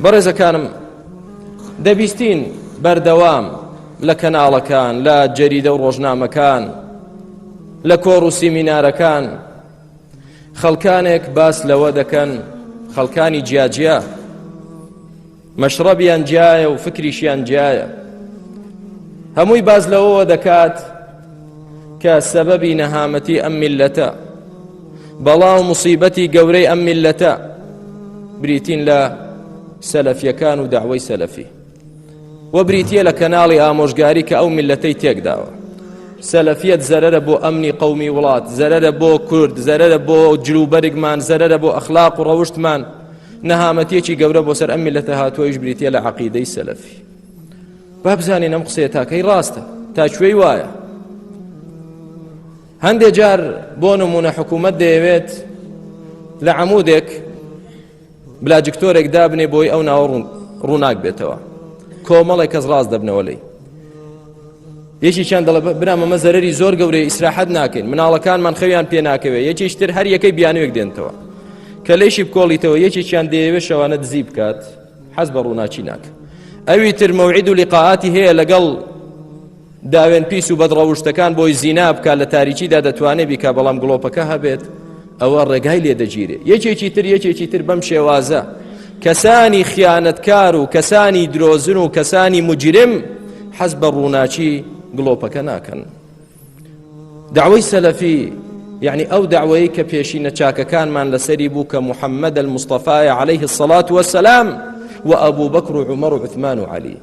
بەڕێزەکانم دەبیستین بەردەوام لە کەناڵەکان لە جەریدە و ڕۆژنامەکان لە کۆڕ و سیمینارەکان خەڵکانێک باس لەوە دەکەن خەڵکانی جیاجیا مەشرەبیان جیایە و فکریشیان جیایە هەمووی باس لەوەوە دەکات کە سەبەبی نەهامەتی ئەم میللەتە بەڵام موسیبەتی گەورەی ئەم میللەتە بریتین لە سەلەفیەکان و داعوەی سەلەفی و بریتیە لە کەناڵی ئامۆژگاری کە ئەو میللەتەی تێکداوە سەلەفیەت زەرەرە بۆ ئەمنی قەومی وڵات زەرەرە بۆ کورد زەرەرە بۆ جلوبەرگمان زەرەرە بۆ ئەخلاق و ڕەوشتمان نەهامەتیەکی گەورە بۆ سەر ئەم میللەتە هاتووەیش بریتیە لە عەقیدەی سەلەفی با بزانین ئەم قسەیە تاکەی ڕاستە تا کوێی وایە هەندێک جار بۆ نمونە حکوومەت دەیەوێت لە عەموودێک بلاجکتۆرێک دابنێ بۆی ئەو ناوە ڕووناک بێتەوە کۆمەڵێک کەس ڕاست دەبنەوە لێی یەکێکیان دەڵێ برا مەمە زەرەری زۆر گەورەی ئیسراحەت ناکەین مناڵەکانمان خەویان پێ ناکەوێت یەکێکتر هەر یەکەی بیانوێک دێنتەوە کە لێشی بکۆڵیتەوە یەکێکیان دەیەوێت شەوانە دزی بکات حەز بە ڕووناچی ناکە ئەوی تر مەوعید و لیقاعاتی هەیە لەگەڵ داوێن پیس و بەدڕەوشتەکان بۆی زینا بکات لە تاریکیدا دەتوانێت بیکا بەڵام گڵۆپەکە هەبێت ئەوە ڕێگای لێ دەگیرێت یەکێکی تر بەم شێوازە کەسانی خیانەتکار و کەسانی درۆزن و کەسانی مجرم حەز بە ڕووناچی گڵۆپەکە ناکەن داعوەی سەلەفی یعنی ئەو داعوەیە کە پێشینە چاکەکانمان لەسەری بوو کە محەممەد المستەفایە عەلەیه السەڵات وەسەلام و ئەبوو بەکر و عومەر و عوثمان و عەلی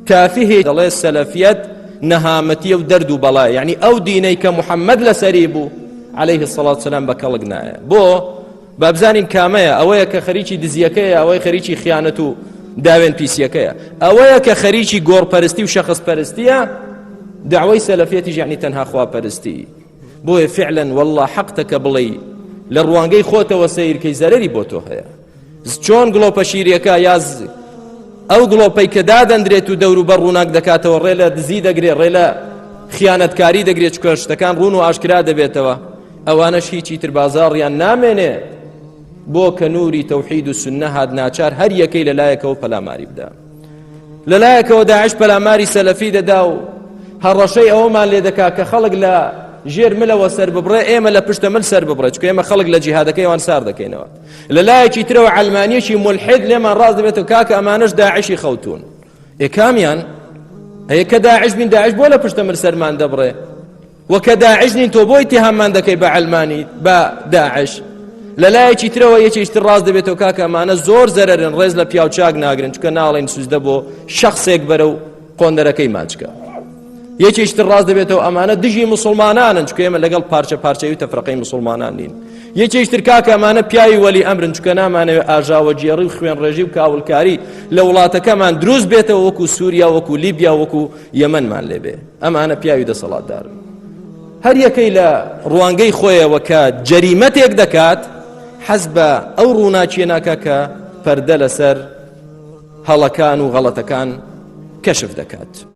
کافی دەڵێ سەلەفیەت نەهامەتیە و دەرد و بەڵایە یعنی ئەو دینەی کە محەممەد لەسەری بوو عەلەیه السەڵات وەسەلام بە کەڵک نایە بۆ بابزانین کامەیە ئەوەیە کە خەریکی دزیەکەیە ئەوەی خەریکی خیانەت و داوێن پیسیەکەیە ئەوەیە کە خەریکی گۆڕپەرستی و شەخصپەرستیە داعوەی سەلەفیەتیش یعنی تەنها خواپەرستی بۆیە فعلا والله حەقتەکە بڵێ لە ڕوانگەی خۆتەوە سەیرکەی زەرەری بۆ تۆ هەیە چۆن گڵۆپە شیرەکە یاز ئەو گڵۆپەی کە دادەندرێت و دەور و بەر ڕووناک دەکاتەوە ڕێ لە دزی دەگرێت ڕێ لە خیانەتکاری دەگرێت چکە شتەکان ڕوون و ئاشکرا دەبێتەوە ئەوانەش هیچی تر بازاڕیان نامێنێ بۆ کە نووری تەوحید و سنە هات ناچار هەر یەکەی لەلایەکەوە پەلاماری بدا لەلایەکەوە داعش پەلاماری سەلەفی دەدا و هەڕەشەی ئەوەمان لێ دەکا کە خەڵک لە ژێر ملەوە سەر ببڕێ ئێمە لە پشتە مل سەر ببڕێ چکە ئێمە خەڵک لە جیهادەکەیوان سار دەکەینەوە لەلایەکی ترەوە عەلمانیەکی مولحید لێمان ڕاست دەبێتەوە کاکە ئەمانەش داعشی خەوتون کامیان ئەیە کە داعش بین داعش بۆ لە پشتە مل سەرمان دەبڕێ وەکە داعش نین تۆ بۆ ئیتیهاممان دەکەی بە عەلمانی بە داعش لەلایەکی ترەوە یەکێکتر ڕاست دەبێتەوە کاکە ئەمانە زۆر زەرەرن ڕێز لە پیاو چاک ناگرن چکە ناڵێن سوزدە بۆ شەخسێک بەرە و قۆندەرەکەی ماچکە یەکێکتر ڕاست دەبێتەوە ئەمانە دژی مسلمانانن چکە ئێمە لەگەڵ پارچە پارچەی و تەفرەقەی مسلمانان نین یەکێکتر کاکە ئەمانە پیاوی وەلی ئەمرن چکە نامانەوێت ئاژاوە جێڕی و خوێن ڕێژی و کاولکاری لە وڵاتەکەمان دروست بێتەوە وەکو سووریا وەکو لیبیا وەکو یەمەنمان لێبێ ئەمانە پیاوی دەسەڵاتدارن هەر یەکەی لە ڕوانگەی خۆیەوە کە جەریمەتێک دەکات حەز بە ئەو ڕووناچیە ناکە کە پەردە لەسەر هەڵەکان و غەڵەتەکان کەشف دەکات